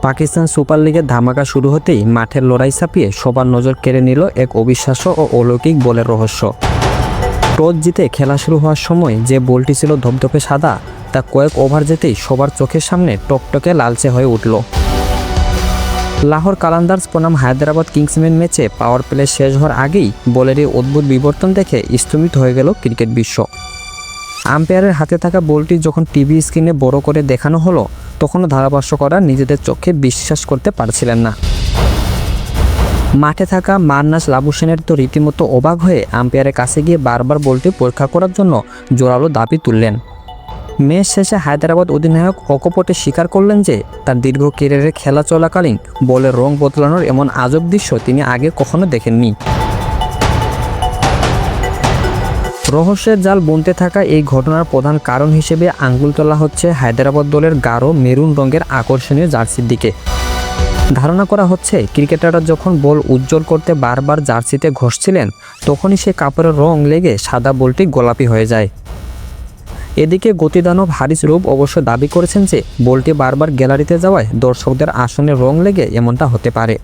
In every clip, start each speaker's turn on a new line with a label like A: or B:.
A: Pakistan super লিগের ধামাকা শুরু হতেই মাঠের লড়াই ছাপিয়ে সবার নজর কেড়ে নিল এক অবিশ্বাস্য ও অলৌকিক বলের রহস্য। টস জিতে খেলা শুরু হওয়ার সময় যে বলটি ছিল ধপধপে সাদা, তা কয়েক ওভার যেতেই সবার চোখের সামনে টকটকে লালচে হয়ে উঠল। লাহোর কালান্দার্স বনাম হায়দ্রাবাদ কিংসম্যান ম্যাচে পাওয়ার প্লে শেষ হওয়ার আগেই বলের এই অদ্ভুত বিবর্তন দেখে স্থমিত হয়ে গেল ক্রিকেট বিশ্ব। আম্পায়ারের হাতে থাকা বলটি যখন টিভি স্ক্রিনে বড় করে দেখানো হলো, তখনও ধারাভাষ্যকাররা নিজেদের চোখে বিশ্বাস করতে পারছিলেন না। মাঠে থাকা মান্নাস লাবুসেনের তো রীতিমতো অবাক হয়ে আম্পায়ারের কাছে গিয়ে বারবার বলটি পরীক্ষা করার জন্য জোরালো দাবি তুললেন। ম্যাচ শেষে হায়দ্রাবাদ অধিনায়ক অকপটে স্বীকার করলেন যে তার দীর্ঘ ক্যারিয়ারে খেলা চলাকালীন বলের রং বদলানোর এমন আজব দৃশ্য তিনি আগে কখনো দেখেননি। রহস্যের জাল বুনতে থাকা এই ঘটনার প্রধান কারণ হিসেবে আঙ্গুল তোলা হচ্ছে হায়দ্রাবাদ দলের গাঢ় মেরুন রঙের আকর্ষণীয় জার্সির দিকে। ধারণা করা হচ্ছে ক্রিকেটাররা যখন বল উজ্জ্বল করতে বারবার জার্সিতে ঘষছিলেন, তখনই সে কাপড়ের রং লেগে সাদা বলটি গোলাপি হয়ে যায়। এদিকে গতিদানব হারিস রুফ অবশ্য দাবি করেছেন যে বলটি বারবার গ্যালারিতে যাওয়ায় দর্শকদের আসনের রং লেগে এমনটা হতে পারে।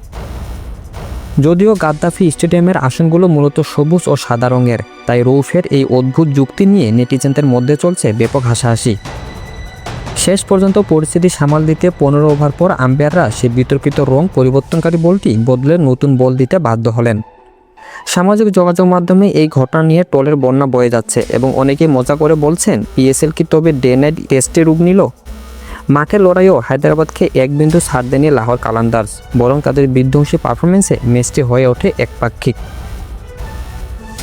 A: যদিও গাদ্দাফি স্টেডিয়ামের আসনগুলো মূলত সবুজ ও সাদা রঙের, তাই রৌফের এই অদ্ভুত যুক্তি নিয়ে নেটিজেনদের মধ্যে চলছে ব্যাপক হাসাহাসি। শেষ পর্যন্ত পরিস্থিতি সামাল দিতে 15 ওভার পর আম্পায়াররা সে বিতর্কিত রং পরিবর্তনকারী বলটি বদলে নতুন বল দিতে বাধ্য হলেন। সামাজিক যোগাযোগ মাধ্যমে এই ঘটনা নিয়ে ট্রলের বন্যা বয়ে যাচ্ছে এবং অনেকেই মজা করে বলছেন, পিএসএল কি তবে ডে নাইট টেস্টে রূপ নিল? মাঠের লড়াইও হায়দ্রাবাদকে এক বিন্দু ছাড় দেয়নি লাহোর কালান্দার্স, বরং তাদের বিধ্বংসী পারফরমেন্সে ম্যাচটি হয়ে ওঠে একপাক্ষিক।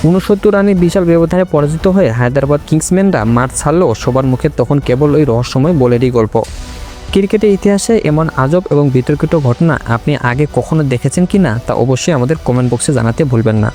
A: 69 রানের বিশাল ব্যবধানে পরাজিত হয়ে হায়দ্রাবাদ কিংসম্যানরা মাঠ ছাড়লেও সবার মুখে তখন কেবল ওই রহস্যময় বলেরই গল্প। ক্রিকেটের ইতিহাসে এমন আজব এবং বিতর্কিত ঘটনা আপনি আগে কখনো দেখেছেন কিনা তা অবশ্যই আমাদের কমেন্ট বক্সে জানাতে ভুলবেন না।